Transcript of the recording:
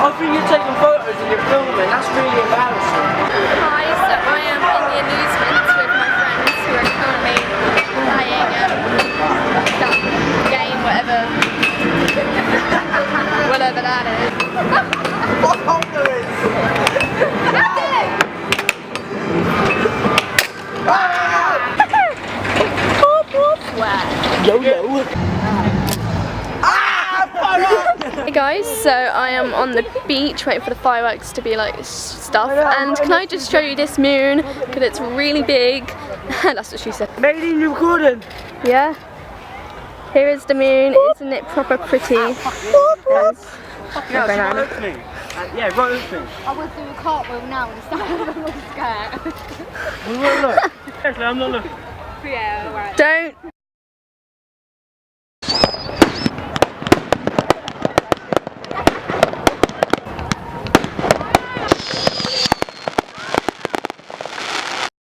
I think you're taking photos and you're filming. That's really embarrassing. Hi, so I am in the amusements with my friends who are currently playing that game, whatever that is. What holder is? Yo. Hey guys, so I am on the beach waiting for the fireworks to be like stuff, and can I just show you this moon because it's really big. That's what she said. Lady, you recording? Yeah. Here is the moon. Isn't it proper pretty? Yeah, right opening. Yeah, right opening. I would do a cartwheel now instead of a skirt. We won't look. Actually, I'm not looking. Yeah, right. Don't.